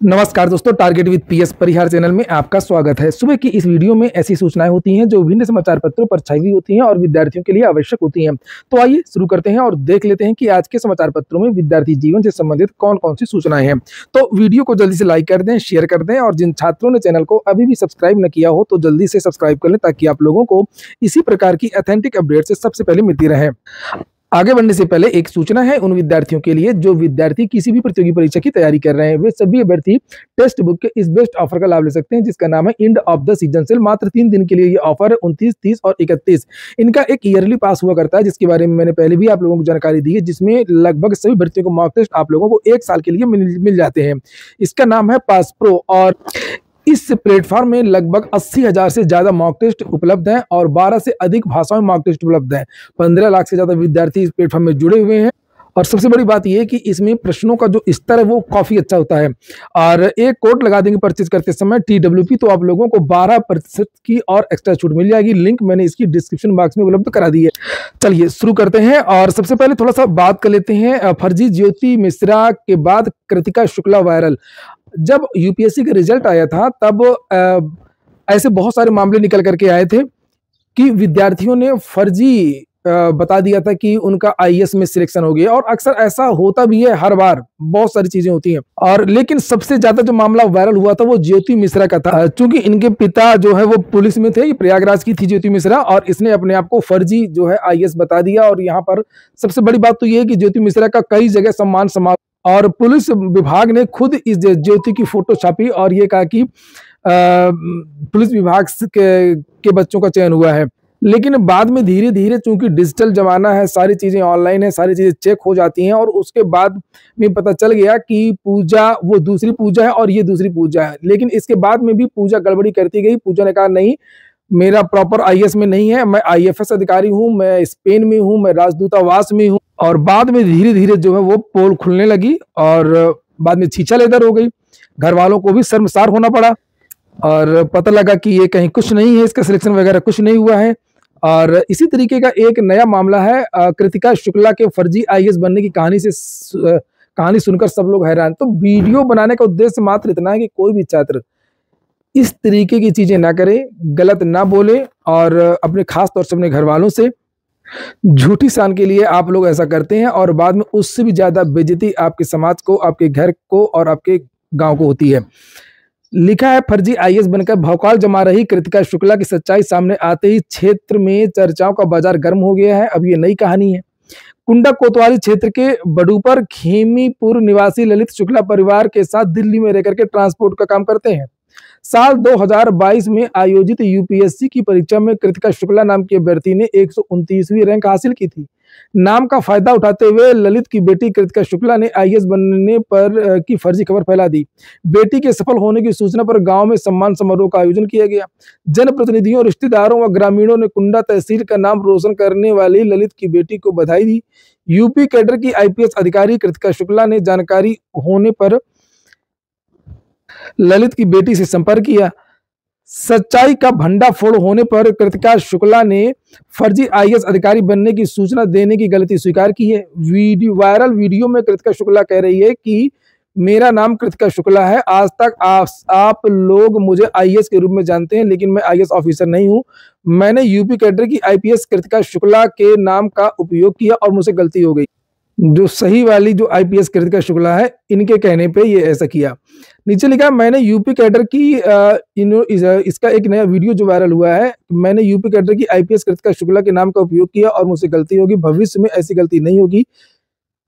नमस्कार दोस्तों, target with PS Parihar channel में आपका स्वागत है। सुबह की इस वीडियो में ऐसी सूचनाएं होती हैं जो विभिन्न समाचार पत्रों पर छाई हुई होती हैं और विद्यार्थियों के लिए आवश्यक होती हैं। तो आइए शुरू करते हैं और देख लेते हैं कि आज के समाचार पत्रों में विद्यार्थी जीवन से संबंधित कौन कौन सी सूचनाएं हैं। तो वीडियो को जल्दी से लाइक कर दें, शेयर कर दें और जिन छात्रों ने चैनल को अभी भी सब्सक्राइब न किया हो तो जल्दी से सब्सक्राइब कर लें ताकि आप लोगों को इसी प्रकार की ऑथेंटिक अपडेट से सबसे पहले मिलती रहे। आगे बढ़ने से पहले एक सूचना है उन विद्यार्थियों के लिए जो विद्यार्थी किसी भी प्रतियोगी परीक्षा की तैयारी कर रहे हैं। वे सभी अभ्यर्थी टेक्स्ट बुक के इस बेस्ट ऑफर का लाभ ले सकते हैं जिसका नाम है end of the season cell. मात्र 3 दिन के लिए ये ऑफर है, 29, 30 और 31। इनका एक ईयरली पास हुआ करता है जिसके बारे में मैंने पहले भी आप लोगों को जानकारी दी है, जिसमें लगभग सभी भर्तियों को मॉक टेस्ट आप लोगों को 1 साल के लिए मिल जाते हैं। इसका नाम है पास प्रो और इस प्लेटफॉर्म में लगभग 80,000 से ज्यादा मॉक टेस्ट उपलब्ध हैं और 12 से अधिक भाषाओं में मॉक टेस्ट उपलब्ध हैं। 15 लाख से ज्यादा विद्यार्थी इस प्लेटफॉर्म में जुड़े हुए हैं और सबसे बड़ी बात यह है कि इसमें प्रश्नों का जो स्तर है वो काफी अच्छा होता है। और एक कोड लगा देंगे परचेज करते समय TWP, तो आप लोगों को 12% की और एक्स्ट्रा छूट मिल जाएगी। लिंक मैंने इसकी डिस्क्रिप्शन बॉक्स में उपलब्ध करा दी है। चलिए शुरू करते हैं और सबसे पहले थोड़ा सा बात कर लेते हैं फर्जी ज्योति मिश्रा के बाद कृतिका शुक्ला वायरल। जब यूपीएससी का रिजल्ट आया था तब ऐसे बहुत सारे मामले निकल करके आए थे कि विद्यार्थियों ने फर्जी बता दिया था कि उनका आईएएस में सिलेक्शन हो गया और अक्सर ऐसा होता भी है, हर बार बहुत सारी चीजें होती हैं। और लेकिन सबसे ज्यादा जो मामला वायरल हुआ था वो ज्योति मिश्रा का था, क्योंकि इनके पिता जो है वो पुलिस में थे। ये प्रयागराज की थी ज्योति मिश्रा और इसने अपने आप को फर्जी जो है आईएएस बता दिया। और यहाँ पर सबसे बड़ी बात तो ये है कि ज्योति मिश्रा का कई जगह सम्मान और पुलिस विभाग ने खुद इस ज्योति की फोटो छापी और ये कहा कि पुलिस विभाग के बच्चों का चयन हुआ है। लेकिन बाद में धीरे धीरे चूंकि डिजिटल जमाना है, सारी चीजें ऑनलाइन है, सारी चीजें चेक हो जाती हैं और उसके बाद में पता चल गया कि पूजा वो दूसरी पूजा है और ये दूसरी पूजा है। लेकिन इसके बाद में भी पूजा गड़बड़ी करती गई। पूजा ने कहा नहीं, मेरा प्रॉपर आईएएस में नहीं है, मैं आईएफएस अधिकारी हूं, मैं स्पेन में हूं, मैं राजदूतावास में हूं। और बाद में धीरे धीरे जो है वो पोल खुलने लगी और बाद में छीछा लेदर हो गई। घर वालों को भी शर्मसार होना पड़ा और पता लगा कि ये कहीं कुछ नहीं है, इसका सिलेक्शन वगैरह कुछ नहीं हुआ है। और इसी तरीके का एक नया मामला है कृतिका शुक्ला के फर्जी आईएएस बनने की कहानी सुनकर सब लोग हैरान। तो वीडियो बनाने का उद्देश्य मात्र इतना है कि कोई भी छात्र इस तरीके की चीजें ना करे, गलत ना बोले और अपने खास तौर से अपने घर वालों से झूठी शान के लिए आप लोग ऐसा करते हैं और बाद में उससे भी ज्यादा बेइज्जती आपके समाज को, आपके घर को और आपके गांव को होती है। लिखा है फर्जी आईएएस बनकर भौकाल जमा रही कृतिका शुक्ला की सच्चाई सामने आते ही क्षेत्र में चर्चाओं का बाजार गर्म हो गया है। अब ये नई कहानी है। कुंडा कोतवाली क्षेत्र के बडूपर खेमीपुर निवासी ललित शुक्ला परिवार के साथ दिल्ली में रहकर के ट्रांसपोर्ट का काम करते हैं। साल 2022 में आयोजित यूपीएससी की परीक्षा में कृतिका शुक्ला नाम की अभ्यर्थी ने 129वीं रैंक हासिल की थी। नाम का फायदा उठाते हुए ललित की बेटी कृतिका शुक्ला ने आईएएस बनने पर की फर्जी खबर फैला दी। बेटी के सफल होने की सूचना पर गांव में सम्मान समारोह का आयोजन किया गया। जनप्रतिनिधियों, रिश्तेदारों व ग्रामीणों ने कुंडा तहसील का नाम रोशन करने वाली ललित की बेटी को बधाई दी। यूपी कैडर की आईपीएस अधिकारी कृतिका शुक्ला ने जानकारी होने पर ललित की बेटी से संपर्क किया। सच्चाई का भंडाफोड़ होने पर कृतिका शुक्ला ने फर्जी आईएएस अधिकारी बनने की सूचना देने की गलती स्वीकार की है। वायरल वीडियो में कृतिका शुक्ला कह रही है कि मेरा नाम कृतिका शुक्ला है, आज तक आप लोग मुझे आईएएस के रूप में जानते हैं, लेकिन मैं आईएएस ऑफिसर नहीं हूं। मैंने यूपी कैडर की आईपीएस कृतिका शुक्ला के नाम का उपयोग किया और मुझसे गलती हो गई। जो सही वाली जो आईपीएस कृतिका शुक्ला है, इनके कहने पे ये ऐसा किया। नीचे लिखा मैंने यूपी कैडर की इसका एक नया वीडियो जो वायरल हुआ है, मैंने यूपी कैडर की आईपीएस कृतिका शुक्ला के नाम का उपयोग किया और मुझसे गलती होगी, भविष्य में ऐसी गलती नहीं होगी।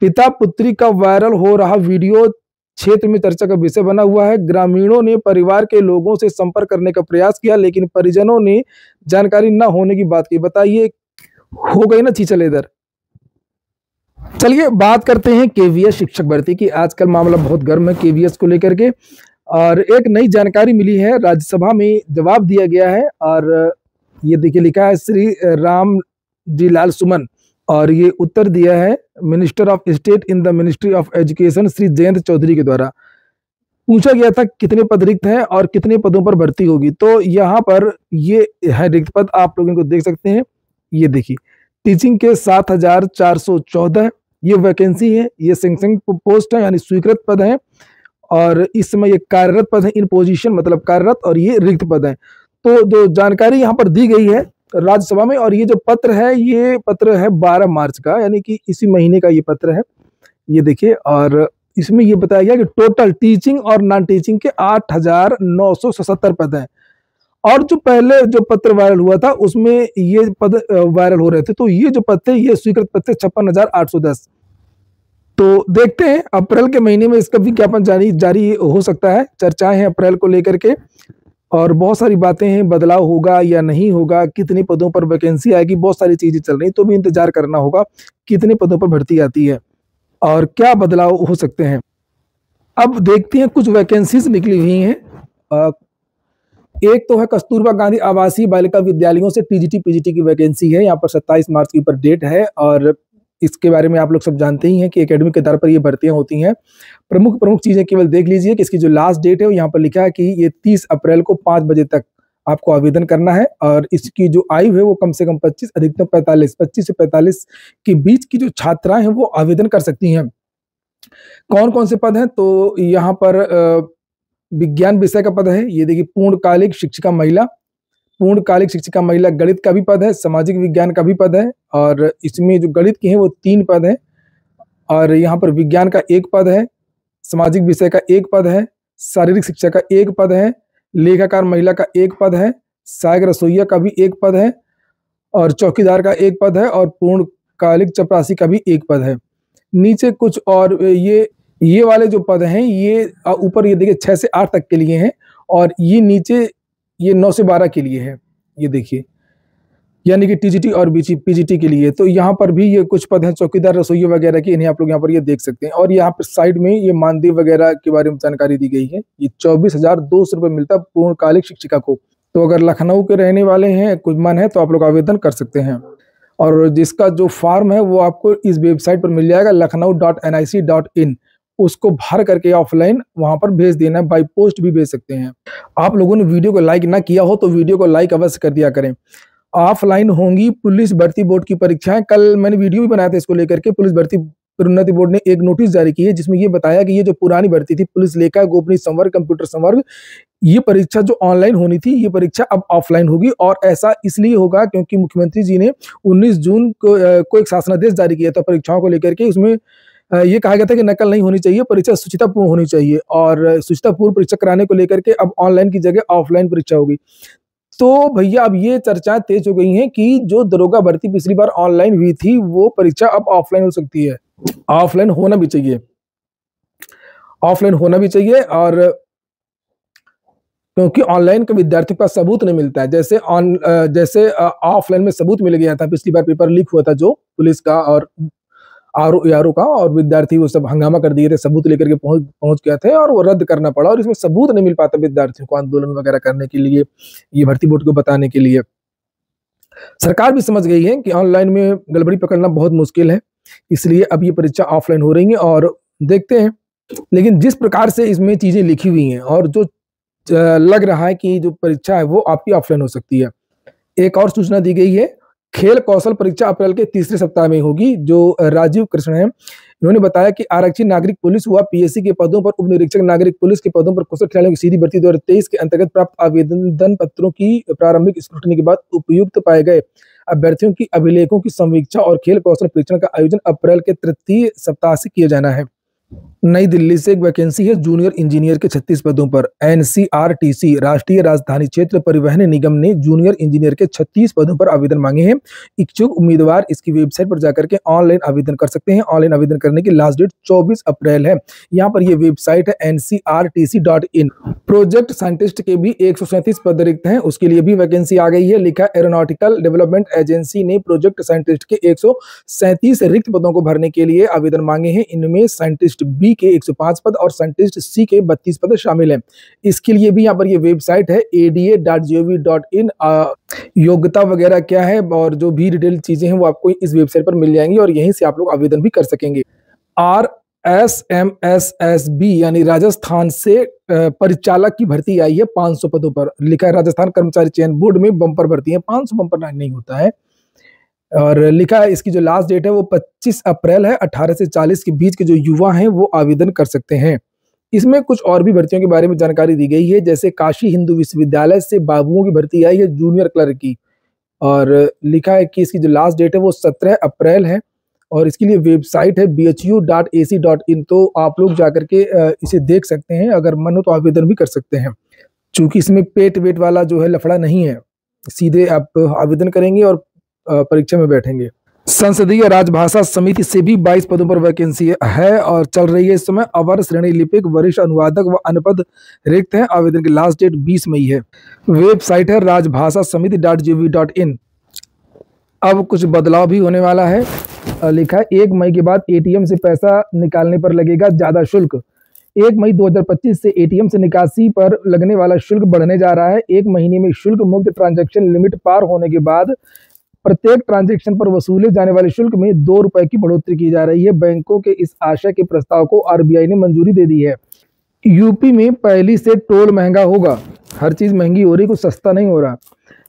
पिता पुत्री का वायरल हो रहा वीडियो क्षेत्र में चर्चा का विषय बना हुआ है। ग्रामीणों ने परिवार के लोगों से संपर्क करने का प्रयास किया लेकिन परिजनों ने जानकारी न होने की बात की। बताइए, हो गई ना छीछा लेदर। चलिए बात करते हैं केवीएस शिक्षक भर्ती की। आजकल मामला बहुत गर्म है केवीएस को लेकर के और एक नई जानकारी मिली है, राज्यसभा में जवाब दिया गया है और ये देखिए लिखा है श्री राम जी लाल सुमन और ये उत्तर दिया है minister of state in the ministry of education Shri Jayant Chaudhary के द्वारा। पूछा गया था कितने पद रिक्त हैं और कितने पदों पर भर्ती होगी। तो यहाँ पर ये है रिक्त पद, आप लोगों को देख सकते हैं। ये देखिए टीचिंग के 7,414 ये वैकेंसी है, ये सैंक्शन पोस्ट है यानी स्वीकृत पद है और इस समय ये कार्यरत पद है, इन पोजीशन मतलब कार्यरत, और ये रिक्त पद है। तो जो जानकारी यहाँ पर दी गई है राज्यसभा में, और ये जो पत्र है ये पत्र है 12 मार्च का, यानी कि इसी महीने का ये पत्र है, ये देखिए। और इसमें ये बताया गया कि टोटल टीचिंग और नॉन टीचिंग के 8,977 पद हैं। और जो पहले जो पत्र वायरल हुआ था उसमें ये पद वायरल हो रहे थे, तो ये जो पद थे ये स्वीकृत पद थे 56,810। तो देखते हैं अप्रैल के महीने में इसका विज्ञापन जारी हो सकता है। चर्चाएं हैं अप्रैल को लेकर के, और बहुत सारी बातें हैं, बदलाव होगा या नहीं होगा, कितने पदों पर वैकेंसी आएगी, बहुत सारी चीजें चल रही, तो भी इंतजार करना होगा कितने पदों पर भर्ती आती है और क्या बदलाव हो सकते हैं। अब देखते हैं कुछ वैकेंसीज निकली हुई हैं। एक तो है कस्तूरबा गांधी आवासीय बालिका विद्यालयों से टीजीटी पीजीटी की वैकेंसी है, यहाँ पर 27 मार्च की ऊपर डेट है। और इसके बारे में आप लोग सब जानते ही हैं कि एकेडमिक के आधार पर ये भर्तियां होती हैं। प्रमुख चीजें केवल देख लीजिए कि इसकी जो लास्ट डेट है वो यहाँ पर लिखा है कि ये 30 अप्रैल को 5 बजे तक आपको आवेदन करना है। और इसकी जो आयु है वो कम से कम 25 अधिकतम 45, 25 से 45 के बीच की जो छात्राएं हैं वो आवेदन कर सकती हैं। कौन कौन से पद हैं, तो यहाँ पर विज्ञान विषय का पद है, ये देखिए पूर्णकालिक शिक्षिका महिला, पूर्णकालिक शिक्षिका महिला, गणित का भी पद है, सामाजिक विज्ञान का भी पद है, और इसमें जो गणित के हैं वो 3 पद हैं, और यहाँ पर विज्ञान का 1 पद है, सामाजिक विषय का 1 पद है, शारीरिक शिक्षा का 1 पद है, लेखाकार महिला का 1 पद है, सहायक रसोइया का भी 1 पद है, और चौकीदार का 1 पद है, और पूर्णकालिक चपरासी का भी 1 पद है। नीचे कुछ और ये वाले जो पद हैं ये ऊपर ये देखिए 6 से 8 तक के लिए हैं, और ये नीचे ये 9 से 12 के लिए है, ये देखिए, यानी कि टीजीटी और पीजीटी के लिए। तो यहाँ पर भी ये कुछ पद हैं चौकीदार रसोइया वगैरह की, इन्हें आप लोग यहाँ पर ये देख सकते हैं। और यहाँ पर साइड में ये मानदेय वगैरह के बारे में जानकारी दी गई है। ये 24,200 रुपये मिलता है पूर्णकालिक शिक्षिका को। तो अगर लखनऊ के रहने वाले हैं, कुछ मन है, तो आप लोग आवेदन कर सकते हैं। और जिसका जो फॉर्म है वो आपको इस वेबसाइट पर मिल जाएगा, lakhnaou.nic.in। उसको भर करके ऑफलाइन वहां पर भेज देना है, बाई पोस्ट भी भेज सकते हैं। आप लोगों ने वीडियो को लाइक ना किया हो तो वीडियो को लाइक अवश्य कर दिया करें। ऑफलाइन होंगी पुलिस भर्ती बोर्ड की परीक्षाएं। कल मैंने वीडियो भी बनाया था इसको लेकर के। पुलिस भर्ती प्रोन्नति बोर्ड ने एक नोटिस जारी की है जिसमें ये बताया कि ये जो पुरानी भर्ती थी, पुलिस लेखा, गोपनीय संवर्ग, कंप्यूटर संवर्ग, ये परीक्षा जो ऑनलाइन होनी थी ये परीक्षा अब ऑफलाइन होगी। और ऐसा इसलिए होगा क्योंकि मुख्यमंत्री जी ने 19 जून को एक शासनादेश जारी किया था परीक्षाओं को लेकर के। उसमें ये कहा गया था कि नकल नहीं होनी चाहिए, परीक्षा शुचितापूर्ण होनी चाहिए, और शुचितापूर्ण परीक्षा कराने को लेकर के अब ऑनलाइन की जगह ऑफलाइन परीक्षा होगी। तो भैया अब ये चर्चाएं तेज हो गई हैं कि जो दरोगा भर्ती पिछली बार ऑनलाइन हुई थी वो परीक्षा अब ऑफलाइन हो सकती है। ऑफलाइन होना भी चाहिए, ऑफलाइन होना भी चाहिए। और क्योंकि ऑनलाइन का विद्यार्थियों का सबूत नहीं मिलता है, जैसे ऑफलाइन में सबूत मिल गया था। पिछली बार पेपर लीक हुआ था जो पुलिस का और आरओ का, और विद्यार्थी वो सब हंगामा कर दिए थे, सबूत लेकर के पहुंच गए थे और वो रद्द करना पड़ा। और इसमें सबूत नहीं मिल पाता विद्यार्थियों को आंदोलन वगैरह करने के लिए, ये भर्ती बोर्ड को बताने के लिए। सरकार भी समझ गई है कि ऑनलाइन में गड़बड़ी पकड़ना बहुत मुश्किल है, इसलिए अब ये परीक्षा ऑफलाइन हो रही है। और देखते हैं, लेकिन जिस प्रकार से इसमें चीजें लिखी हुई हैं और जो लग रहा है कि जो परीक्षा है वो आपकी ऑफलाइन हो सकती है। एक और सूचना दी गई है, खेल कौशल परीक्षा अप्रैल के तीसरे सप्ताह में होगी। जो राजीव कृष्ण है, इन्होंने बताया कि आरक्षित नागरिक पुलिस व पीएससी के पदों पर, उप निरीक्षक नागरिक पुलिस के पदों पर कुशल खिलाड़ियों की सीधी भर्ती 2023 के अंतर्गत प्राप्त आवेदन पत्रों की प्रारंभिक स्क्रूटनी के बाद उपयुक्त पाए गए अभ्यर्थियों की अभिलेखों की समीक्षा और खेल कौशल परीक्षण का आयोजन अप्रैल के तृतीय सप्ताह से किया जाना है। नई दिल्ली से एक वैकेंसी है जूनियर इंजीनियर के 36 पदों पर। एनसीआरटीसी राष्ट्रीय राजधानी क्षेत्र परिवहन निगम ने जूनियर इंजीनियर के 36 पदों पर आवेदन मांगे हैं। इच्छुक उम्मीदवार इसकी वेबसाइट पर जाकर के ऑनलाइन आवेदन कर सकते हैं। ऑनलाइन आवेदन करने की लास्ट डेट 24 अप्रैल है। यहाँ पर ये वेबसाइट है ncrtc.in। प्रोजेक्ट साइंटिस्ट के भी 137 पद रिक्त हैं, उसके लिए भी वैकेंसी आ गई है। लिखा एरोनॉटिकल डेवलपमेंट एजेंसी ने प्रोजेक्ट साइंटिस्ट के 137 रिक्त पदों को भरने के लिए आवेदन मांगे हैं। इनमें साइंटिस्ट बी के 105 पद और साइंटिस्ट सी के 32 पद शामिल हैं। इसके लिए भी यहाँ पर ये वेबसाइट है ada.gov.in। योग्यता वगैरह क्या है और जो भी डिटेल चीजें हैं वो आपको इस वेबसाइट पर मिल जाएंगी और यहीं से आप लोग आवेदन भी कर सकेंगे। RSMSSB यानी राजस्थान से परिचालक की भर्ती आई है 500 पदों पर। लिखा है राजस्थान कर्मचारी चयन बोर्ड में बम्पर भर्ती है, 500 बम्पर नहीं होता है। और लिखा है इसकी जो लास्ट डेट है वो 25 अप्रैल है। 18 से 40 के बीच के जो युवा हैं वो आवेदन कर सकते हैं। इसमें कुछ और भी भर्तियों के बारे में जानकारी दी गई है, जैसे काशी हिंदू विश्वविद्यालय से बाबुओं की भर्ती आई है जूनियर क्लर्क की, और लिखा है कि इसकी जो लास्ट डेट है वो 17 अप्रैल है, और इसके लिए वेबसाइट है bhu.ac.in। तो आप लोग जाकर के इसे देख सकते हैं, अगर मन हो तो आवेदन भी कर सकते हैं। चूंकि इसमें पेट वेट वाला जो है लफड़ा नहीं है, सीधे आप आवेदन करेंगे और परीक्षा में बैठेंगे। संसदीय राजभाषा समिति से भी 22 पदों पर वैकेंसी है और चल रही है इस समय। अवर श्रेणी लिपिक, वरिष्ठ अनुवादक व अन्य पद रिक्त हैं। आवेदन की लास्ट डेट 20 मई है। वेबसाइट है राजभाषा समिति.gov.in। अब कुछ बदलाव भी होने वाला है। लिखा है 1 मई के बाद एटीएम से पैसा निकालने पर लगेगा ज्यादा शुल्क। 1 मई 2025 से एटीएम से निकासी पर लगने वाला शुल्क बढ़ने जा रहा है। 1 महीने में शुल्क मुक्त ट्रांजैक्शन लिमिट पार होने के बाद प्रत्येक ट्रांजैक्शन पर वसूले जाने वाले शुल्क में 2 रुपए की बढ़ोतरी की जा रही है। बैंकों के इस आशय के प्रस्ताव को आरबीआई ने मंजूरी दे दी है। यूपी में पहली से टोल महंगा होगा। हर चीज महंगी हो रही, कुछ सस्ता नहीं हो रहा।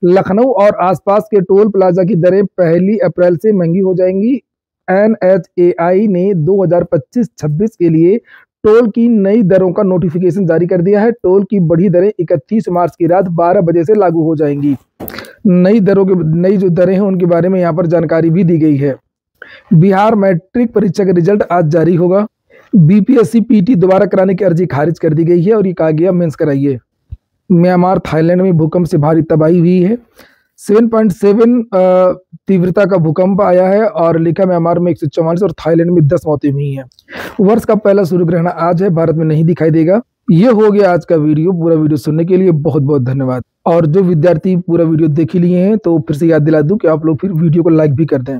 लखनऊ और आसपास के टोल प्लाजा की दरें 1 अप्रैल से महंगी हो जाएंगी। NHAI ने 2025-26 के लिए टोल की नई दरों का नोटिफिकेशन जारी कर दिया है। टोल की बढ़ी दरें 31 मार्च की रात 12 बजे से लागू हो जाएंगी। नई जो दरें हैं उनके बारे में यहाँ पर जानकारी भी दी गई है। बिहार मैट्रिक परीक्षा का रिजल्ट आज जारी होगा। बीपीएससी पीटी दोबारा कराने की अर्जी खारिज कर दी गई है और ये कहा गया मेंस कराइए। म्यांमार थाईलैंड में भूकंप से भारी तबाही हुई है। 7.7 तीव्रता का भूकंप आया है और लिखा म्यांमार में 144 और थाईलैंड में 10 मौतें हुई हैं। वर्ष का पहला सूर्य ग्रहण आज है, भारत में नहीं दिखाई देगा। ये हो गया आज का वीडियो। पूरा वीडियो सुनने के लिए बहुत बहुत धन्यवाद। और जो विद्यार्थी पूरा वीडियो देख ही लिए हैं तो फिर से याद दिला दूं कि आप लोग फिर वीडियो को लाइक भी कर दें।